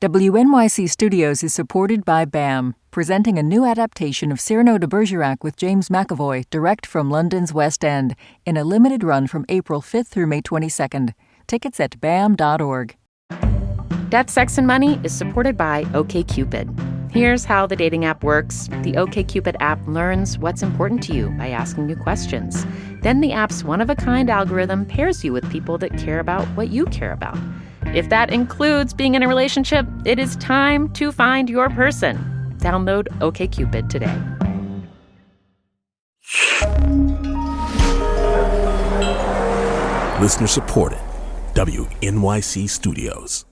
WNYC Studios is supported by BAM, presenting a new adaptation of Cyrano de Bergerac with James McAvoy, direct from London's West End, in a limited run from April 5th through May 22nd. Tickets at bam.org. Death, Sex, and Money is supported by OkCupid. Here's how the dating app works. The OkCupid app learns what's important to you by asking you questions. Then the app's one-of-a-kind algorithm pairs you with people that care about what you care about. If that includes being in a relationship, it is time to find your person. Download OkCupid today. Listener supported. WNYC Studios.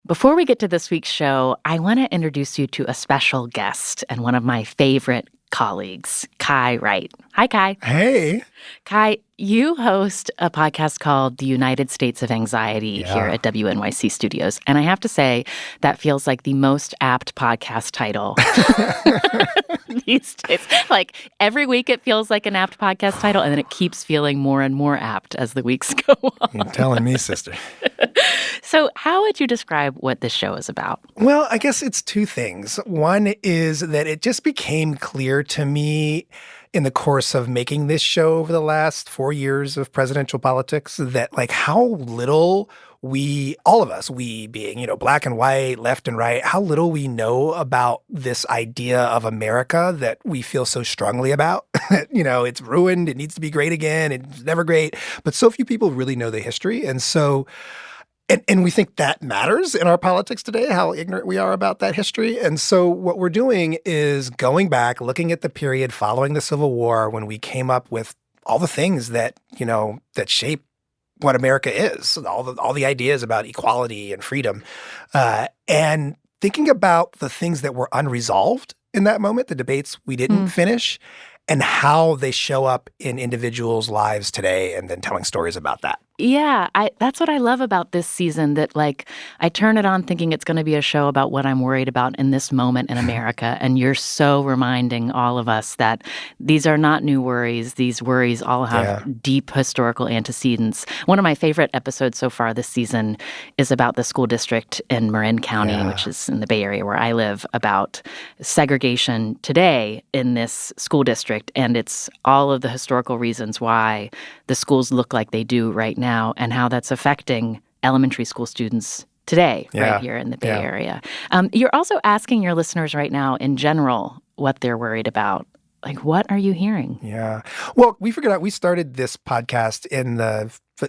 Before we get to this week's show, I want to introduce you to a special guest and one of my favorite colleagues, Kai Wright. Hi, Kai. Hey. Kai, you host a podcast called The United States of Anxiety here at WNYC Studios. And I have to say, that feels like the most apt podcast title these days. Like, every week it feels like an apt podcast title, and then it keeps feeling more and more apt as the weeks go on. You're telling me, sister. So how would you describe what this show is about? Well, I guess it's two things. One is that it just became clear to me in the course of making this show over the last 4 years of presidential politics that, like, how little we, all of us, we being, black and white, left and right, how little we know about this idea of America that we feel so strongly about. It's ruined. It needs to be great again. It's never great. But so few people really know the history. And so And we think that matters in our politics today, how ignorant we are about that history. And so what we're doing is going back, looking at the period following the Civil War when we came up with all the things that, that shape what America is, all the ideas about equality and freedom, and thinking about the things that were unresolved in that moment, the debates we didn't finish, and how they show up in individuals' lives today, and then telling stories about that. Yeah, that's what I love about this season, that, like, I turn it on thinking it's going to be a show about what I'm worried about in this moment in America. And you're so reminding all of us that these are not new worries. These worries all have deep historical antecedents. One of my favorite episodes so far this season is about the school district in Marin County, which is in the Bay Area where I live, about segregation today in this school district. And it's all of the historical reasons why the schools look like they do right now, and how that's affecting elementary school students today, right here in the Bay Area. You're also asking your listeners right now, in general, what they're worried about. Like, what are you hearing? Yeah. Well, we figured out we started this podcast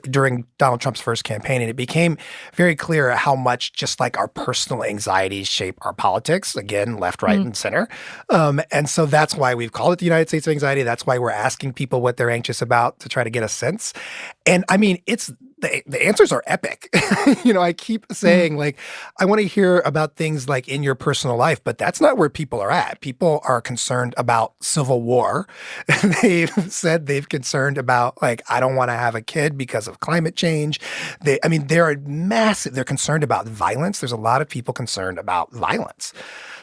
during Donald Trump's first campaign, and it became very clear how much just like our personal anxieties shape our politics, again, left, right, and center. And so that's why we've called it the United States of Anxiety. That's why we're asking people what they're anxious about to try to get a sense. And I mean, the answers are epic. I keep saying, like, I want to hear about things like in your personal life, but that's not where people are at. People are concerned about Civil War. They've said they've concerned about, like, I don't want to have a kid because of climate change. They're massive. They're concerned about violence. There's a lot of people concerned about violence.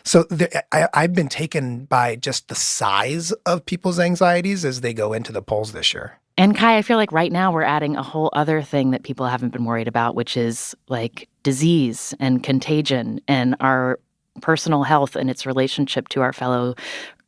So I've been taken by just the size of people's anxieties as they go into the polls this year. And Kai, I feel like right now we're adding a whole other thing that people haven't been worried about, which is, like, disease and contagion and our personal health and its relationship to our fellow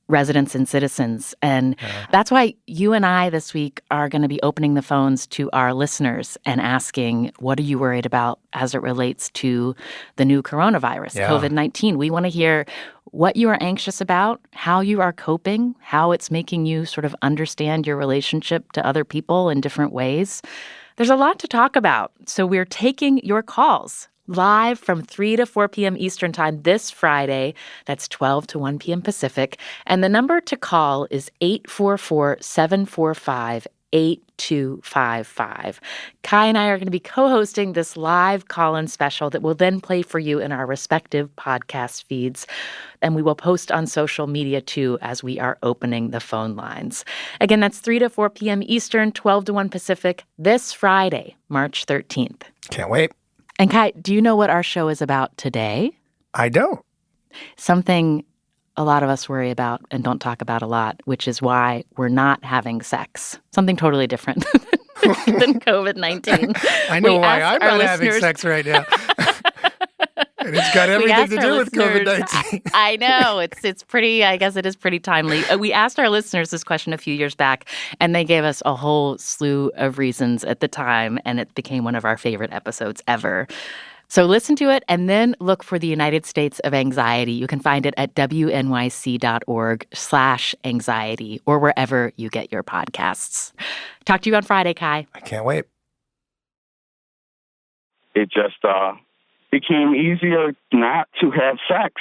residents and citizens. And that's why you and I this week are going to be opening the phones to our listeners and asking, what are you worried about as it relates to the new coronavirus, COVID-19? We want to hear what you are anxious about, how you are coping, how it's making you sort of understand your relationship to other people in different ways. There's a lot to talk about, so we're taking your calls live from 3 to 4 p.m. Eastern Time this Friday. That's 12 to 1 p.m. Pacific. And the number to call is 844-745-8255. Kai and I are going to be co-hosting this live call-in special that will then play for you in our respective podcast feeds. And we will post on social media, too, as we are opening the phone lines. Again, that's 3 to 4 p.m. Eastern, 12 to 1 Pacific, this Friday, March 13th. Can't wait. And Kai, do you know what our show is about today? I don't. Something a lot of us worry about and don't talk about a lot, which is why we're not having sex. Something totally different than COVID-19. I know why I'm not having sex right now. And it's got everything to do with COVID-19. I know. It's pretty, I guess it is pretty timely. We asked our listeners this question a few years back, and they gave us a whole slew of reasons at the time, and it became one of our favorite episodes ever. So listen to it and then look for the United States of Anxiety. You can find it at wnyc.org/anxiety or wherever you get your podcasts. Talk to you on Friday, Kai. I can't wait. It just became easier not to have sex,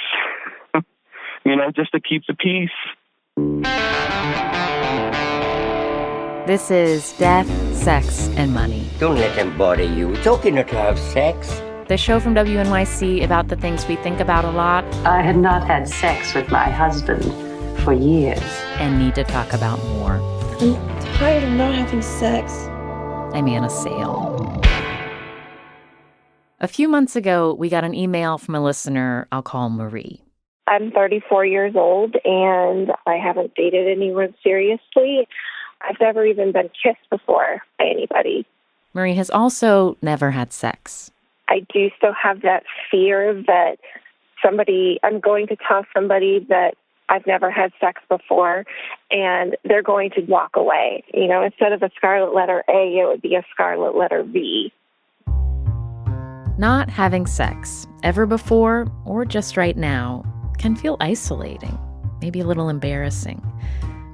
just to keep the peace. This is Death, Sex, and Money. Don't let them bother you. It's okay not to have sex. The show from WNYC about the things we think about a lot. I had not had sex with my husband for years. And need to talk about more. I'm tired of not having sex. I'm Anna Sale. A few months ago, we got an email from a listener I'll call Marie. I'm 34 years old, and I haven't dated anyone seriously. I've never even been kissed before by anybody. Marie has also never had sex. I do still have that fear that I'm going to tell somebody that I've never had sex before, and they're going to walk away. Instead of a scarlet letter A, it would be a scarlet letter V. Not having sex, ever before or just right now, can feel isolating, maybe a little embarrassing.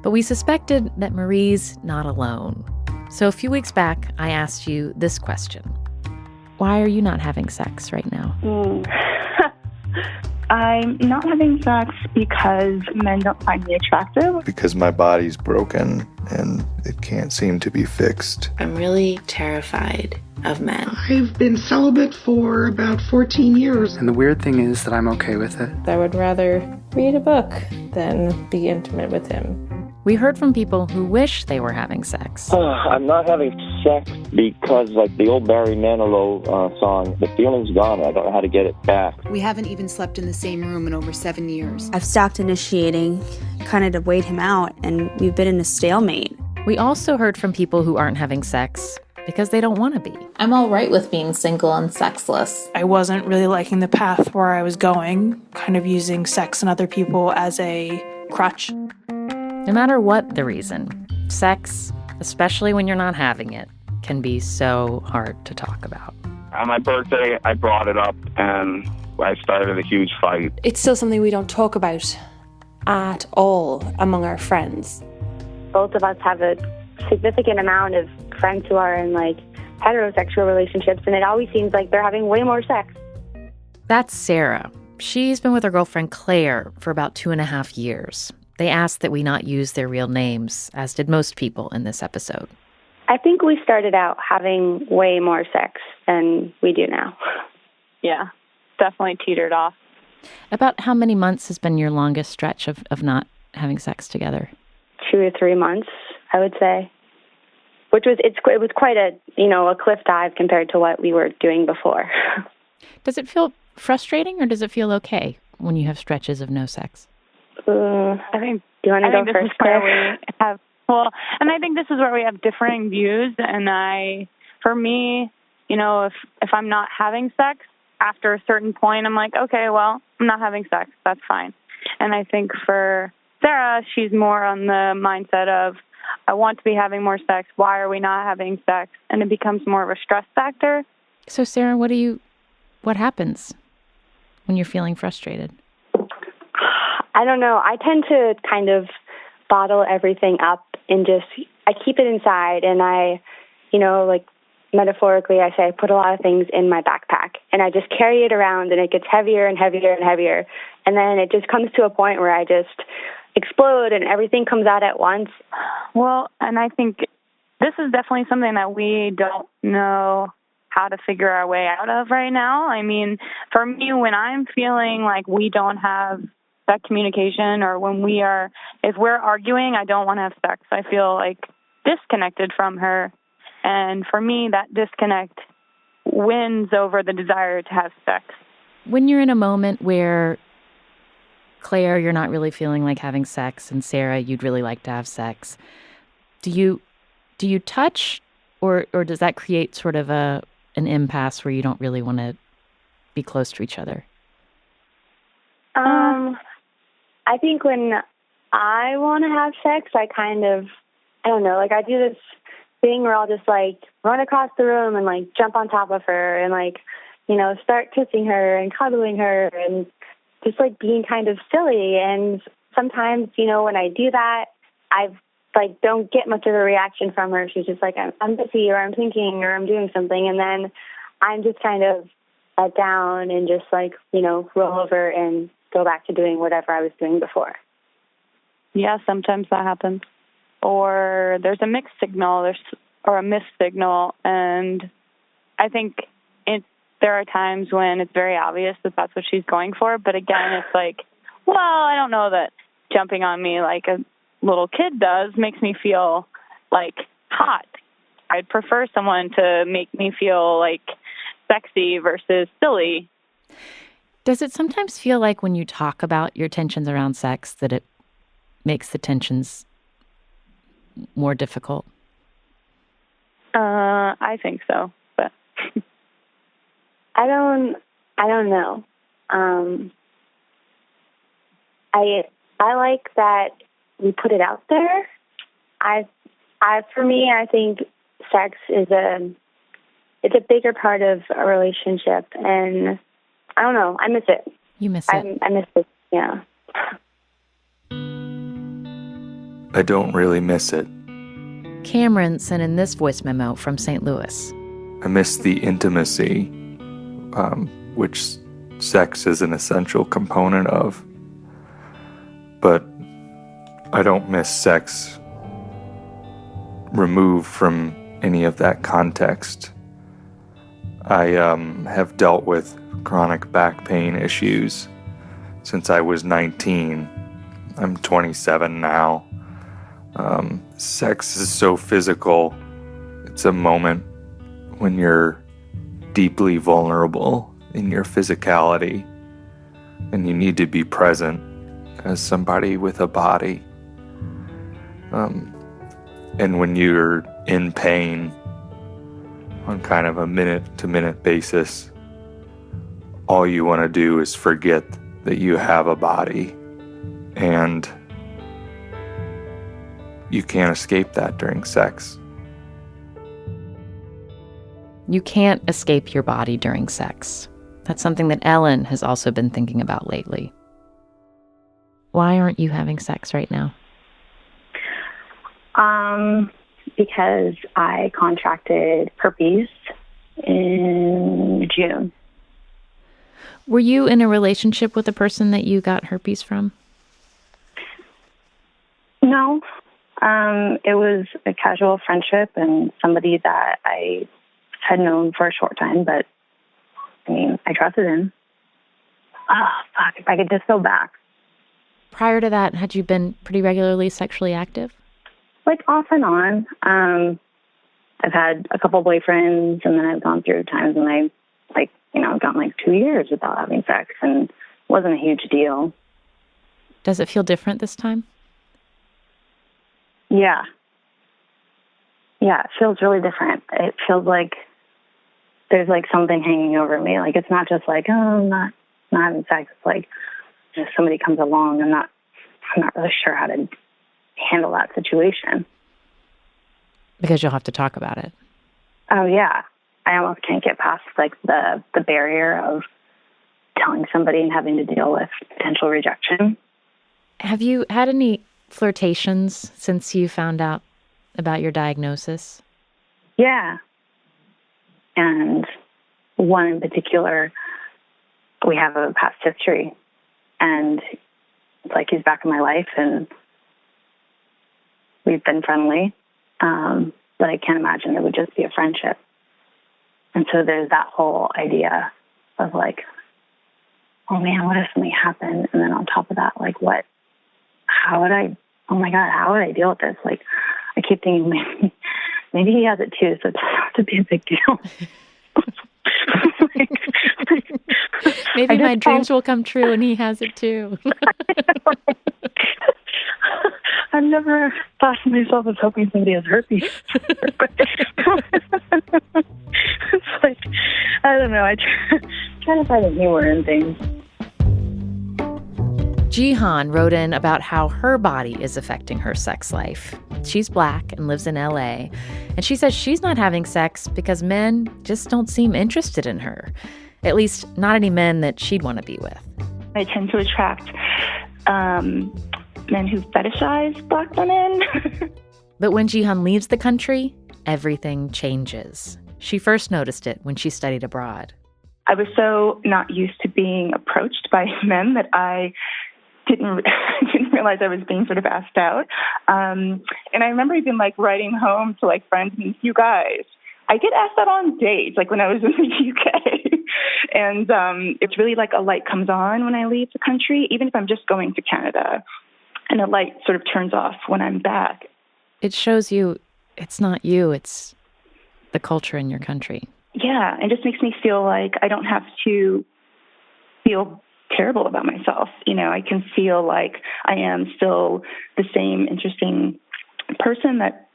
But we suspected that Marie's not alone. So a few weeks back, I asked you this question. Why are you not having sex right now? I'm not having sex because men don't find me attractive. Because my body's broken and it can't seem to be fixed. I'm really terrified of men. I've been celibate for about 14 years. And the weird thing is that I'm okay with it. I would rather read a book than be intimate with him. We heard from people who wish they were having sex. I'm not having sex because, like the old Barry Manilow song, the feeling's gone. I don't know how to get it back. We haven't even slept in the same room in over 7 years. I've stopped initiating, kind of to wait him out, and we've been in a stalemate. We also heard from people who aren't having sex because they don't want to be. I'm all right with being single and sexless. I wasn't really liking the path where I was going, kind of using sex and other people as a crutch. No matter what the reason, sex, especially when you're not having it, can be so hard to talk about. On my birthday, I brought it up and I started a huge fight. It's still something we don't talk about at all among our friends. Both of us have a significant amount of friends who are in heterosexual relationships, and it always seems like they're having way more sex. That's Sarah. She's been with her girlfriend Claire for about 2.5 years. They asked that we not use their real names, as did most people in this episode. I think we started out having way more sex than we do now. Yeah, definitely teetered off. About how many months has been your longest stretch of not having sex together? 2 or 3 months, I would say. It was quite a cliff dive compared to what we were doing before. Does it feel frustrating or does it feel okay when you have stretches of no sex? I think. Do you want to go first, Claire? And I think this is where we have differing views. And for me, if I'm not having sex after a certain point, I'm like, okay, well, I'm not having sex. That's fine. And I think for Sarah, she's more on the mindset of, I want to be having more sex. Why are we not having sex? And it becomes more of a stress factor. So, Sarah, what happens when you're feeling frustrated? I don't know. I tend to kind of bottle everything up and I keep it inside, and metaphorically, I say I put a lot of things in my backpack and I just carry it around, and it gets heavier and heavier and heavier. And then it just comes to a point where I just explode and everything comes out at once. Well, and I think this is definitely something that we don't know how to figure our way out of right now. I mean, for me, when I'm feeling like we don't have that communication, or if we're arguing, I don't want to have sex. I feel like disconnected from her. And for me, that disconnect wins over the desire to have sex. When you're in a moment where, Claire, you're not really feeling like having sex, and Sarah, you'd really like to have sex, do you touch, or does that create sort of an impasse where you don't really want to be close to each other? I think when I want to have sex, I don't know, like I do this thing where I'll just like run across the room and like jump on top of her and like, start kissing her and cuddling her and just like being kind of silly. And sometimes, when I do that, I like don't get much of a reaction from her. She's just like, I'm busy, or I'm thinking, or I'm doing something. And then I'm just kind of let down and just like, roll over and go back to doing whatever I was doing before. Yeah, sometimes that happens. Or there's a mixed signal or a missed signal. And I think there are times when it's very obvious that that's what she's going for. But again, it's like, well, I don't know that jumping on me like a little kid does makes me feel like hot. I'd prefer someone to make me feel like sexy versus silly. Does it sometimes feel like when you talk about your tensions around sex that it makes the tensions more difficult? I think so, but I don't know. I like that we put it out there. For me, I think sex is it's a bigger part of a relationship, and I don't know. I miss it. You miss it. I miss it. Yeah. I don't really miss it. Cameron sent in this voice memo from St. Louis. I miss the intimacy, which sex is an essential component of. But I don't miss sex removed from any of that context. I have dealt with chronic back pain issues since I was 19. I'm 27 now. Sex is so physical. It's a moment when you're deeply vulnerable in your physicality, and you need to be present as somebody with a body. And when you're in pain on kind of a minute-to-minute basis, all you want to do is forget that you have a body, and you can't escape that during sex. You can't escape your body during sex. That's something that Ellen has also been thinking about lately. Why aren't you having sex right now? Because I contracted herpes in June. Were you in a relationship with a person that you got herpes from? No. It was a casual friendship and somebody that I had known for a short time, but I trusted him. Oh, fuck, if I could just go back. Prior to that, had you been pretty regularly sexually active? Like off and on. I've had a couple boyfriends, and then I've gone through times when I, gone 2 years without having sex, and it wasn't a huge deal. Does it feel different this time? Yeah. Yeah, it feels really different. It feels like there's something hanging over me. It's not just I'm not having sex. It's like if somebody comes along, I'm not really sure how to handle that situation. Because you'll have to talk about it. Oh, yeah. I almost can't get past the barrier of telling somebody and having to deal with potential rejection. Have you had any flirtations since you found out about your diagnosis? Yeah. And one in particular, we have a past history, and it's like he's back in my life, and we've been friendly, but I can't imagine it would just be a friendship. And so there's that whole idea of oh man, what if something happened? And then on top of that, how would I deal with this? I keep thinking maybe he has it too, so it doesn't have to be a big deal. Maybe my dreams will come true and he has it too. I've never thought of myself as hoping somebody has herpes. It's I don't know. I try to find the humor in things. Jihan wrote in about how her body is affecting her sex life. She's Black and lives in LA, and she says she's not having sex because men just don't seem interested in her. At least not any men that she'd want to be with. I tend to attract men who fetishize Black women. But when Jihan leaves the country, everything changes. She first noticed it when she studied abroad. I was so not used to being approached by men that I didn't realize I was being sort of asked out. And I remember even writing home to friends and you guys, I get asked that on dates, when I was in the UK. And it's really a light comes on when I leave the country, even if I'm just going to Canada. And a light sort of turns off when I'm back. It shows you it's not you, it's the culture in your country. Yeah, it just makes me feel like I don't have to feel terrible about myself. I can feel like I am still the same interesting person that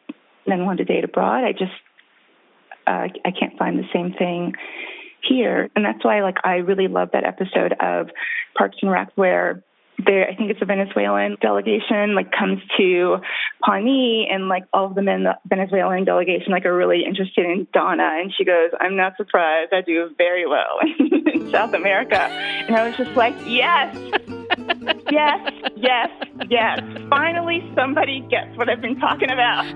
men want to date abroad. I just, I can't find the same thing here. And that's why, I really love that episode of Parks and Rec where I think it's a Venezuelan delegation, comes to Pawnee, and, all of the men in the Venezuelan delegation, are really interested in Donna. And she goes, I'm not surprised. I do very well in South America. And I was just yes, yes, yes, yes. Finally, somebody gets what I've been talking about.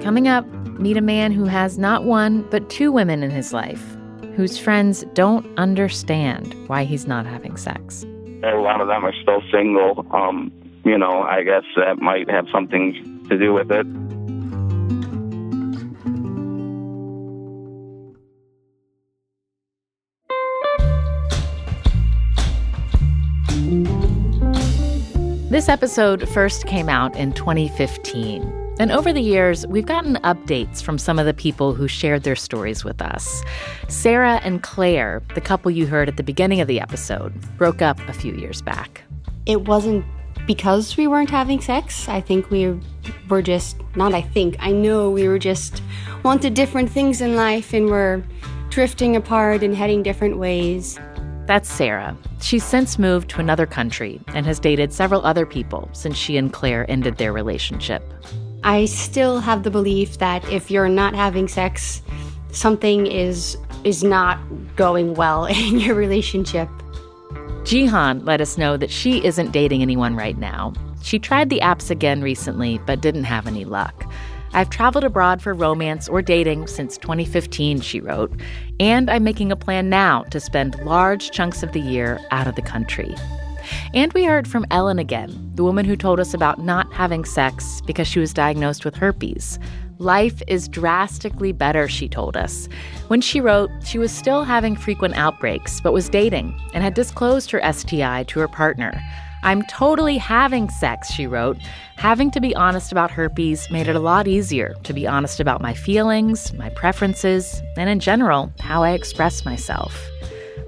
Coming up, meet a man who has not one, but two women in his life, whose friends don't understand why he's not having sex. A lot of them are still single. I guess that might have something to do with it. This episode first came out in 2015. And over the years, we've gotten updates from some of the people who shared their stories with us. Sarah and Claire, the couple you heard at the beginning of the episode, broke up a few years back. It wasn't because we weren't having sex. I think we were just, I know we were just wanted different things in life and were drifting apart and heading different ways. That's Sarah. She's since moved to another country and has dated several other people since she and Claire ended their relationship. I still have the belief that if you're not having sex, something is not going well in your relationship. Jihan let us know that she isn't dating anyone right now. She tried the apps again recently, but didn't have any luck. I've traveled abroad for romance or dating since 2015, she wrote, and I'm making a plan now to spend large chunks of the year out of the country. And we heard from Ellen again, the woman who told us about not having sex because she was diagnosed with herpes. Life is drastically better, she told us. When she wrote, she was still having frequent outbreaks, but was dating and had disclosed her STI to her partner. I'm totally having sex, she wrote. Having to be honest about herpes made it a lot easier to be honest about my feelings, my preferences, and in general, how I express myself.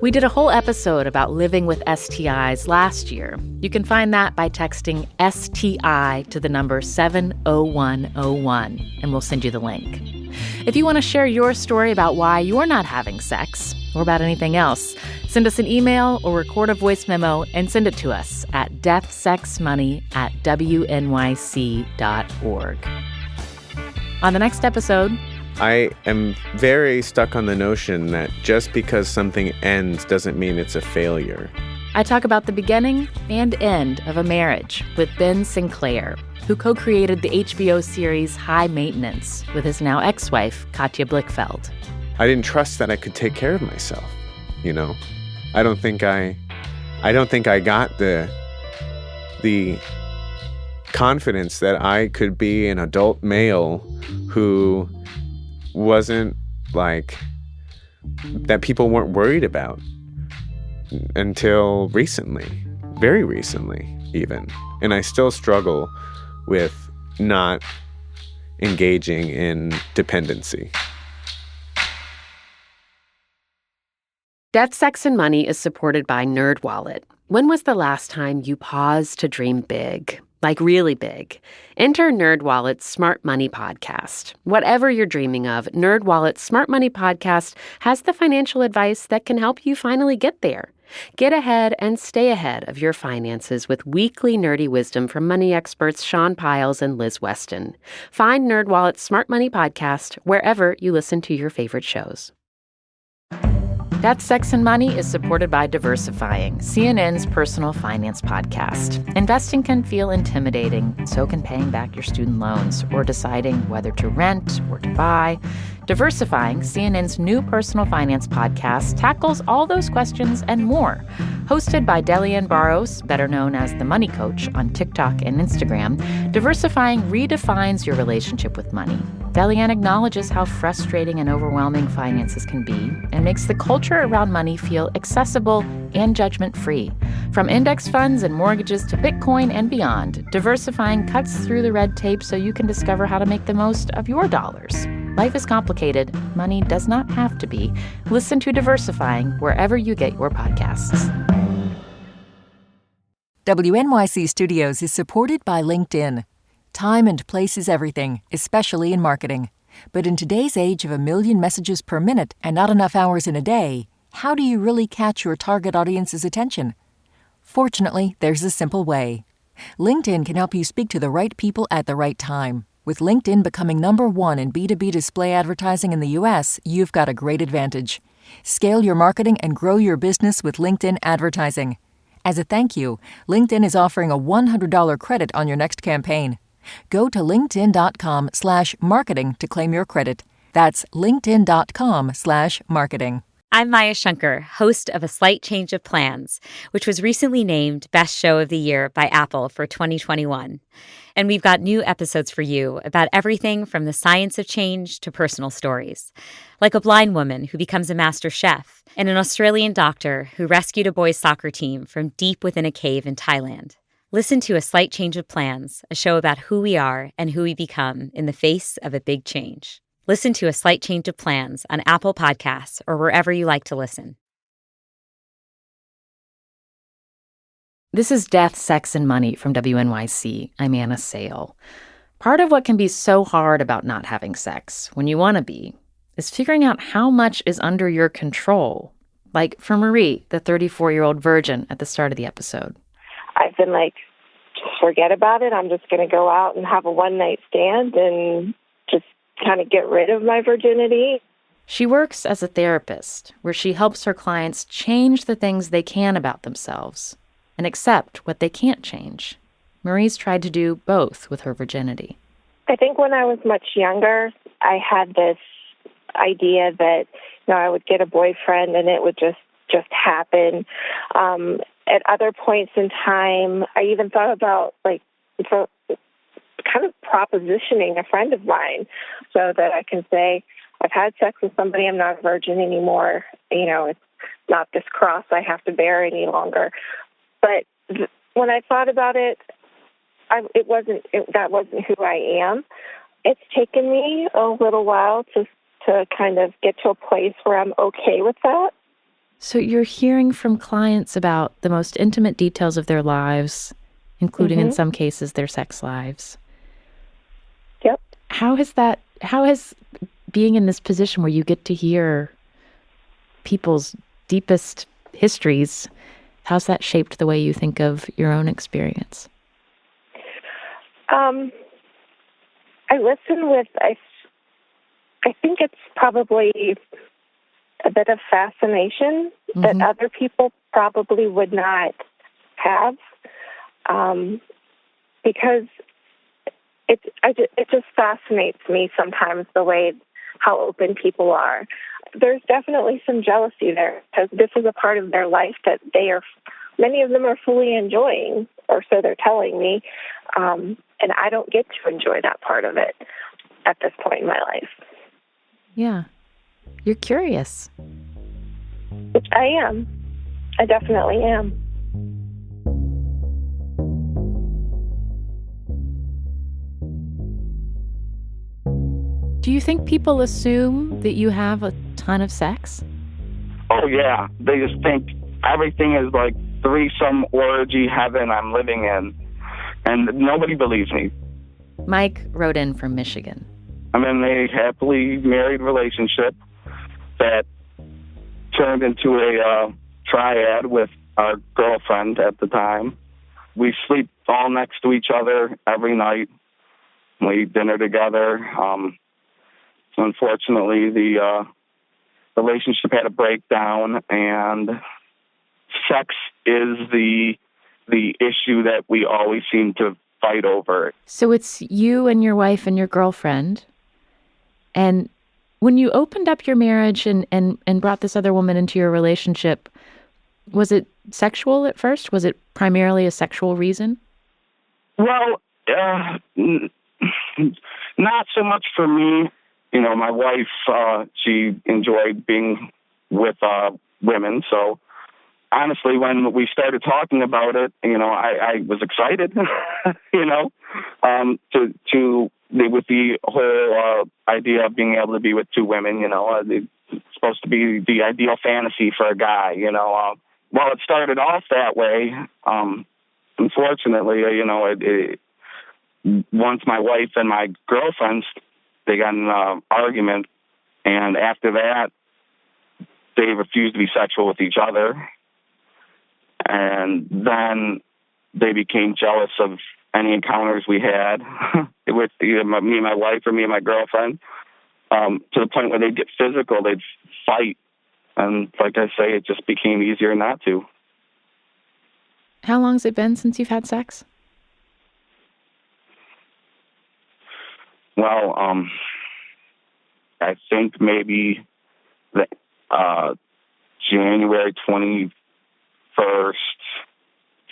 We did a whole episode about living with STIs last year. You can find that by texting STI to the number 70101, and we'll send you the link. If you want to share your story about why you're not having sex, or about anything else, send us an email or record a voice memo and send it to us at deathsexmoney@wnyc.org. On the next episode, I am very stuck on the notion that just because something ends doesn't mean it's a failure. I talk about the beginning and end of a marriage with Ben Sinclair, who co-created the HBO series High Maintenance with his now ex-wife, Katja Blichfeld. I didn't trust that I could take care of myself, I don't think I got the confidence that I could be an adult male who wasn't that people weren't worried about until recently, very recently even. And I still struggle with not engaging in dependency. Death, Sex, and Money is supported by NerdWallet. When was the last time you paused to dream big? Like really big. Enter NerdWallet's Smart Money Podcast. Whatever you're dreaming of, NerdWallet's Smart Money Podcast has the financial advice that can help you finally get there. Get ahead and stay ahead of your finances with weekly nerdy wisdom from money experts Sean Piles and Liz Weston. Find NerdWallet's Smart Money Podcast wherever you listen to your favorite shows. That's Sex and Money is supported by Diversifying, CNN's personal finance podcast. Investing can feel intimidating, so can paying back your student loans or deciding whether to rent or to buy. Diversifying, CNN's new personal finance podcast, tackles all those questions and more. Hosted by Delianne Barros, better known as The Money Coach on TikTok and Instagram, Diversifying redefines your relationship with money. Delianne acknowledges how frustrating and overwhelming finances can be and makes the culture around money feel accessible and judgment-free. From index funds and mortgages to Bitcoin and beyond, Diversifying cuts through the red tape so you can discover how to make the most of your dollars. Life is complicated. Money does not have to be. Listen to Diversifying wherever you get your podcasts. WNYC Studios is supported by LinkedIn. Time and place is everything, especially in marketing. But in today's age of 1 million messages per minute and not enough hours in a day, how do you really catch your target audience's attention? Fortunately, there's a simple way. LinkedIn can help you speak to the right people at the right time. With LinkedIn becoming #1 in B2B display advertising in the U.S., you've got a great advantage. Scale your marketing and grow your business with LinkedIn advertising. As a thank you, LinkedIn is offering a $100 credit on your next campaign. Go to linkedin.com/marketing to claim your credit. That's linkedin.com/marketing. I'm Maya Shankar, host of A Slight Change of Plans, which was recently named Best Show of the Year by Apple for 2021. And we've got new episodes for you about everything from the science of change to personal stories, like a blind woman who becomes a master chef and an Australian doctor who rescued a boys' soccer team from deep within a cave in Thailand. Listen to A Slight Change of Plans, a show about who we are and who we become in the face of a big change. Listen to A Slight Change of Plans on Apple Podcasts or wherever you like to listen. This is Death, Sex, and Money from WNYC. I'm Anna Sale. Part of what can be so hard about not having sex, when you want to be, is figuring out how much is under your control. Like for Marie, the 34-year-old virgin at the start of the episode. I've been like, just forget about it. I'm just going to go out and have a one-night stand and just kind of get rid of my virginity. She works as a therapist, where she helps her clients change the things they can about themselves and accept what they can't change. Marie's tried to do both with her virginity. I think when I was much younger, I had this idea that, I would get a boyfriend and it would just happen. At other points in time, I even thought about kind of propositioning a friend of mine so that I can say, I've had sex with somebody, I'm not a virgin anymore. It's not this cross I have to bear any longer. But when I thought about it, that wasn't who I am. It's taken me a little while to kind of get to a place where I'm okay with that. So you're hearing from clients about the most intimate details of their lives, including in some cases their sex lives. Yep. How has being in this position where you get to hear people's deepest histories, how's that shaped the way you think of your own experience? I listen with, I think it's probably a bit of fascination that other people probably would not have, because it just fascinates me sometimes the way how open people are. There's definitely some jealousy there because this is a part of their life that many of them are fully enjoying, or so they're telling me, and I don't get to enjoy that part of it at this point in my life. Yeah. You're curious. Which I am. I definitely am. Do you think people assume that you have a ton of sex? Oh, yeah. They just think everything is like threesome orgy heaven I'm living in. And nobody believes me. Mike wrote in from Michigan. I'm in a happily married relationship that turned into a triad with our girlfriend at the time. We sleep all next to each other every night. We eat dinner together. Unfortunately, the relationship had a breakdown, and sex is the issue that we always seem to fight over. So it's you and your wife and your girlfriend. And when you opened up your marriage and brought this other woman into your relationship, was it sexual at first? Was it primarily a sexual reason? Well, not so much for me. You know, my wife, she enjoyed being with women. So honestly, when we started talking about it, you know, I was excited, you know, with the whole idea of being able to be with two women. You know, it's supposed to be the ideal fantasy for a guy, you know. Well, it started off that way. Unfortunately, you know, once my wife and my girlfriends, they got in an argument, and after that, they refused to be sexual with each other. And then they became jealous of any encounters we had with either me and my wife or me and my girlfriend, to the point where they'd get physical, they'd fight. And like I say, it just became easier not to. How long has it been since you've had sex? Well, I think maybe January 21st,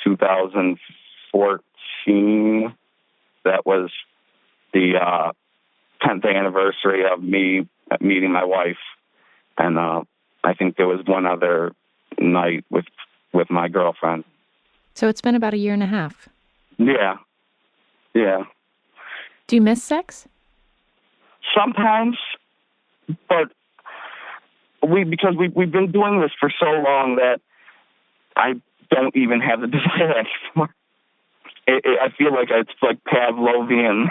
2014. That was the 10th anniversary of me meeting my wife. And I think there was one other night with my girlfriend. So it's been about a year and a half. Yeah. Yeah. Do you miss sex? Sometimes, but because we've been doing this for so long that I don't even have the desire anymore. I feel like it's like Pavlovian.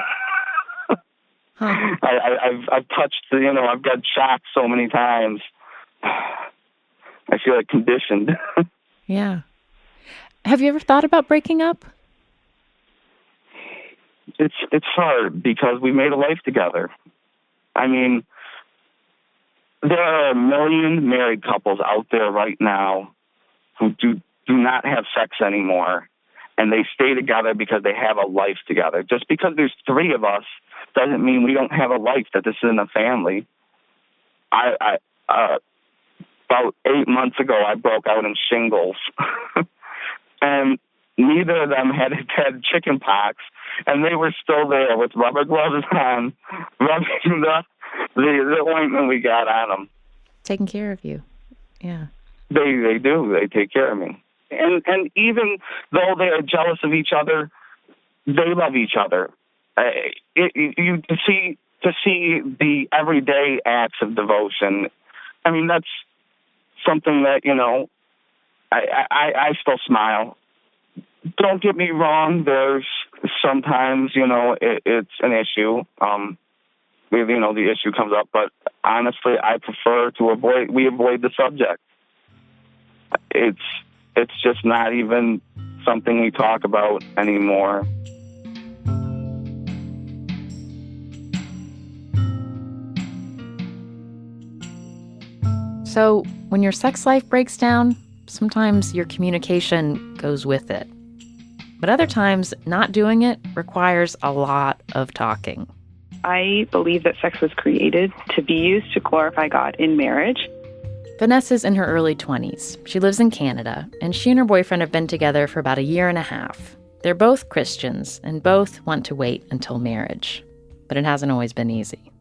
Huh. I've touched, you know, I've got shocked so many times. I feel like conditioned. Yeah. Have you ever thought about breaking up? It's hard because we made a life together. I mean, there are a million married couples out there right now who do not have sex anymore, and they stay together because they have a life together. Just because there's three of us doesn't mean we don't have a life, that this isn't a family. About 8 months ago, I broke out in shingles, and neither of them had chicken pox, and they were still there with rubber gloves on, rubbing the ointment we got on them. Taking care of you. Yeah. They do. They take care of me. And even though they are jealous of each other, they love each other. To see the everyday acts of devotion, I mean, that's something that, you know, I still smile. Don't get me wrong, there's sometimes, you know, it's an issue. You know, the issue comes up, but honestly, I prefer to avoid the subject. It's just not even something we talk about anymore. So when your sex life breaks down, sometimes your communication goes with it. But other times, not doing it requires a lot of talking. I believe that sex was created to be used to glorify God in marriage. Vanessa's in her early 20s. She lives in Canada, and she and her boyfriend have been together for about a year and a half. They're both Christians, and both want to wait until marriage. But it hasn't always been easy.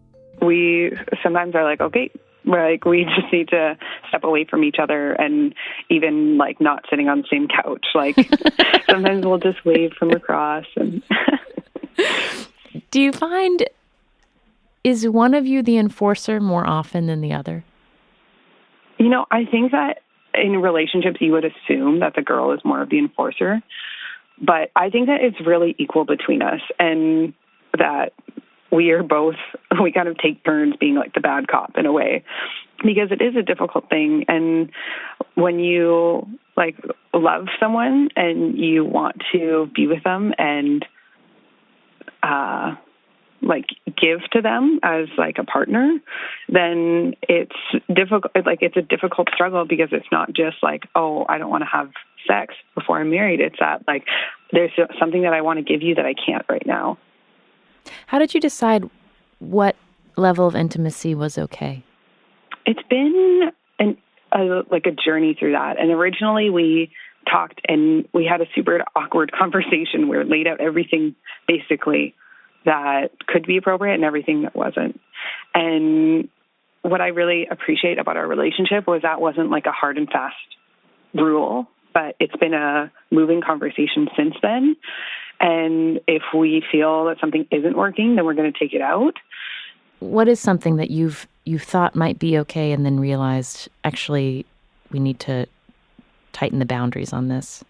We sometimes are like, okay, we just need to step away from each other, and even like not sitting on the same couch. Like sometimes we'll just wave from across. And Do you find, is one of you the enforcer more often than the other? You know, I think that in relationships you would assume that the girl is more of the enforcer, but I think that it's really equal between us, and that we kind of take turns being like the bad cop in a way, because it is a difficult thing. And when you like love someone and you want to be with them and like give to them as like a partner, then it's difficult. Like it's a difficult struggle because it's not just like, oh, I don't want to have sex before I'm married. It's that like there's something that I want to give you that I can't right now. How did you decide what level of intimacy was okay? It's been a journey through that. And originally we talked and we had a super awkward conversation where it laid out everything basically that could be appropriate and everything that wasn't. And what I really appreciate about our relationship was that wasn't like a hard and fast rule, but it's been a moving conversation since then. And if we feel that something isn't working, then we're going to take it out. What is something that you thought might be okay and then realized, actually, we need to tighten the boundaries on this?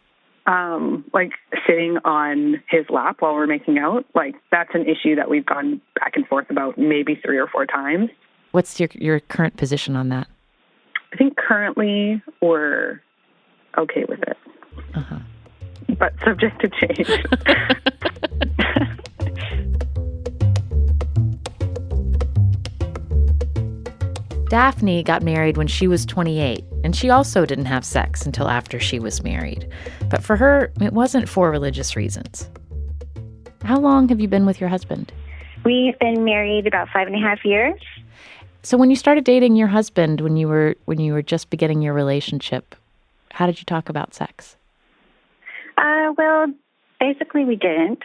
Like sitting on his lap while we're making out, like that's an issue that we've gone back and forth about maybe 3 or 4 times. What's your current position on that? I think currently we're okay with it, but subject to change. Daphne got married when she was 28, and she also didn't have sex until after she was married. But for her, it wasn't for religious reasons. How long have you been with your husband? We've been married about 5.5 years. So when you started dating your husband, when you were just beginning your relationship, how did you talk about sex? Well, basically we didn't.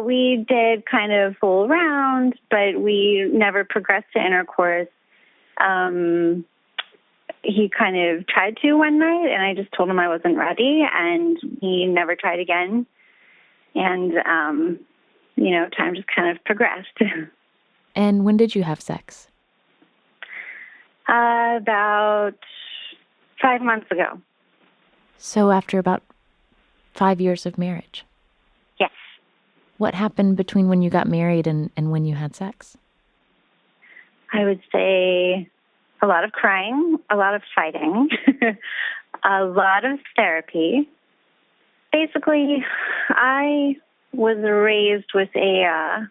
We did kind of fool around, but we never progressed to intercourse. He kind of tried to one night, and I just told him I wasn't ready, and he never tried again. And, time just kind of progressed. And when did you have sex? About 5 months ago. So after about 5 years of marriage? Yes. What happened between when you got married and when you had sex? I would say a lot of crying, a lot of fighting, a lot of therapy. Basically, I was raised with a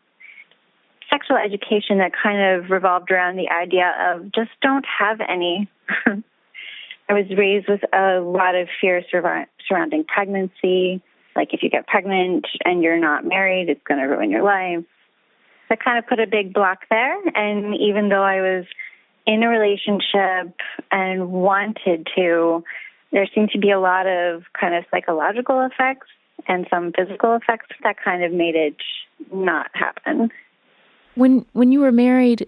sexual education that kind of revolved around the idea of just don't have any. I was raised with a lot of fear surrounding pregnancy. Like if you get pregnant and you're not married, it's going to ruin your life. That kind of put a big block there. And even though I was in a relationship and wanted to, there seemed to be a lot of kind of psychological effects and some physical effects that kind of made it not happen. When you were married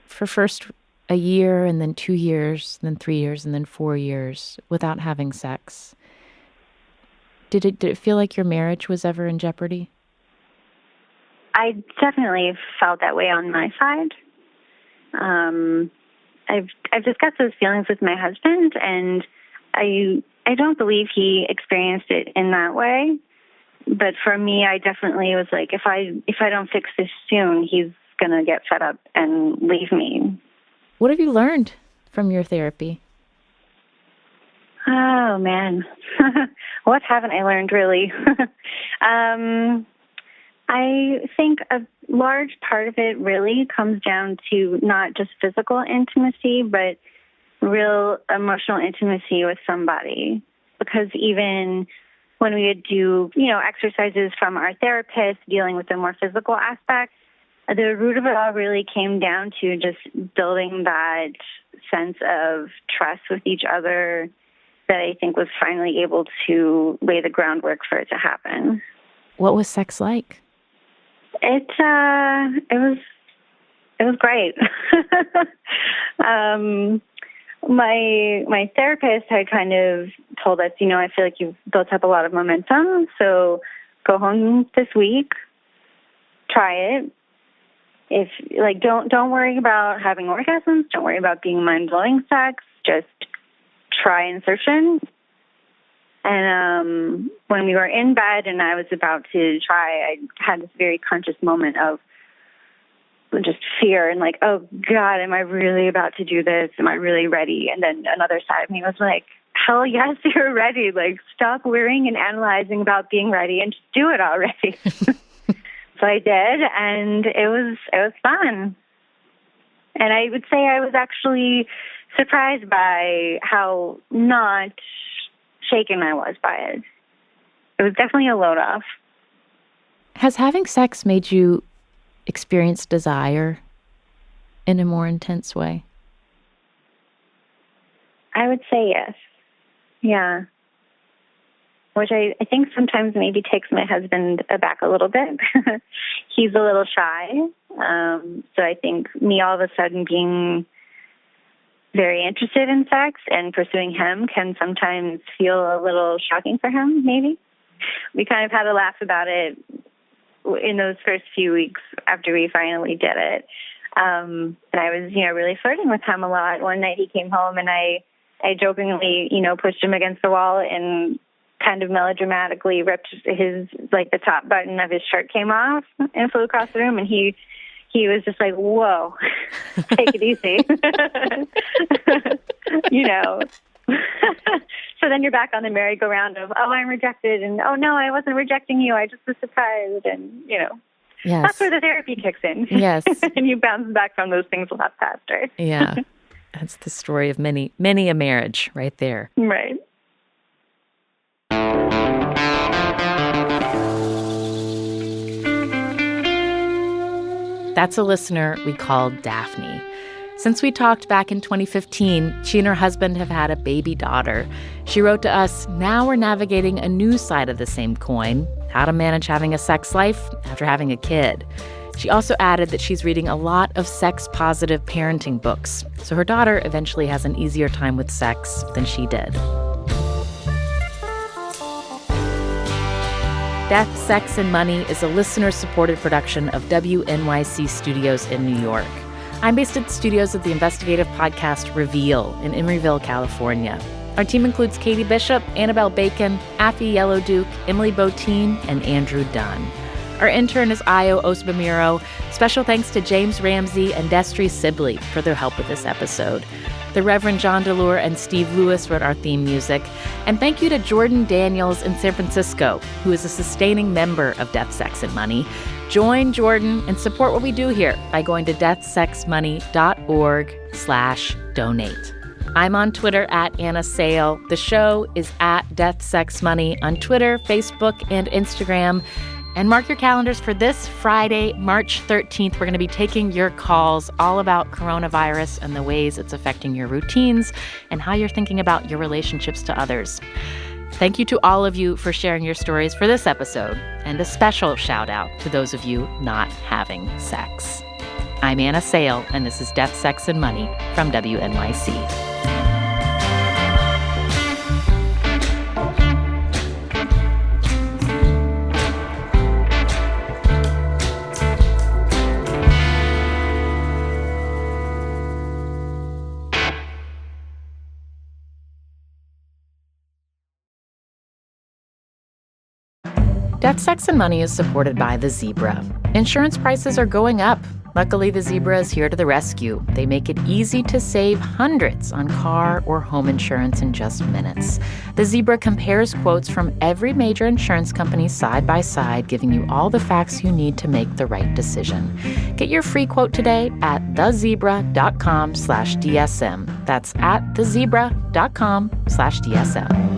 for first a year and then 2 years, then 3 years, and then 4 years without having sex, did it feel like your marriage was ever in jeopardy? I definitely felt that way on my side. I've discussed those feelings with my husband, and I don't believe he experienced it in that way. But for me, I definitely was like, if I don't fix this soon, he's gonna get fed up and leave me. What have you learned from your therapy? Oh man, what haven't I learned really? I think a large part of it really comes down to not just physical intimacy, but real emotional intimacy with somebody. Because even when we would do, exercises from our therapist dealing with the more physical aspects, the root of it all really came down to just building that sense of trust with each other that I think was finally able to lay the groundwork for it to happen. What was sex like? It was great. My therapist had kind of told us, I feel like you've built up a lot of momentum, so go home this week, try it. If don't worry about having orgasms, don't worry about being mind-blowing sex, just try insertion. And when we were in bed and I was about to try, I had this very conscious moment of, just fear and like, oh God, am I really about to do this? Am I really ready? And then another side of me was like, hell yes, you're ready. Like, stop worrying and analyzing about being ready and just do it already. So I did, and it was fun. And I would say I was actually surprised by how not shaken I was by it. It was definitely a load off. Has having sex made you experience desire in a more intense way? I would say yes. Yeah. Which I think sometimes maybe takes my husband aback a little bit. He's a little shy. So I think me all of a sudden being very interested in sex and pursuing him can sometimes feel a little shocking for him, maybe. We kind of had a laugh about it in those first few weeks after we finally did it. And I was, really flirting with him a lot. One night he came home and I jokingly, pushed him against the wall and kind of melodramatically ripped the top button of his shirt came off and flew across the room. And he was just like, whoa, take it easy. So then you're back on the merry-go-round of, oh, I'm rejected. And, oh, no, I wasn't rejecting you. I just was surprised. And, Yes. That's where the therapy kicks in. Yes. And you bounce back from those things a lot faster. Yeah. That's the story of many a marriage right there. Right. That's a listener we called Daphne. Since we talked back in 2015, she and her husband have had a baby daughter. She wrote to us, now we're navigating a new side of the same coin, how to manage having a sex life after having a kid. She also added that she's reading a lot of sex-positive parenting books, so her daughter eventually has an easier time with sex than she did. Death, Sex, and Money is a listener-supported production of WNYC Studios in New York. I'm based at the studios of the investigative podcast Reveal in Emeryville, California. Our team includes Katie Bishop, Annabelle Bacon, Affy Yellowduke, Emily Botine, and Andrew Dunn. Our intern is Ayo Osbamiro. Special thanks to James Ramsey and Destry Sibley for their help with this episode. The Reverend John DeLure and Steve Lewis wrote our theme music. And thank you to Jordan Daniels in San Francisco, who is a sustaining member of Death, Sex, and Money. Join Jordan and support what we do here by going to deathsexmoney.org/donate. I'm on Twitter at Anna Sale. The show is at Death, Sex, Money on Twitter, Facebook, and Instagram. And mark your calendars for this Friday, March 13th. We're going to be taking your calls all about coronavirus and the ways it's affecting your routines and how you're thinking about your relationships to others. Thank you to all of you for sharing your stories for this episode, and a special shout out to those of you not having sex. I'm Anna Sale, and this is Death, Sex, and Money from WNYC. Death, Sex, and Money is supported by The Zebra. Insurance prices are going up. Luckily, The Zebra is here to the rescue. They make it easy to save hundreds on car or home insurance in just minutes. The Zebra compares quotes from every major insurance company side by side, giving you all the facts you need to make the right decision. Get your free quote today at thezebra.com/DSM. That's at thezebra.com/DSM.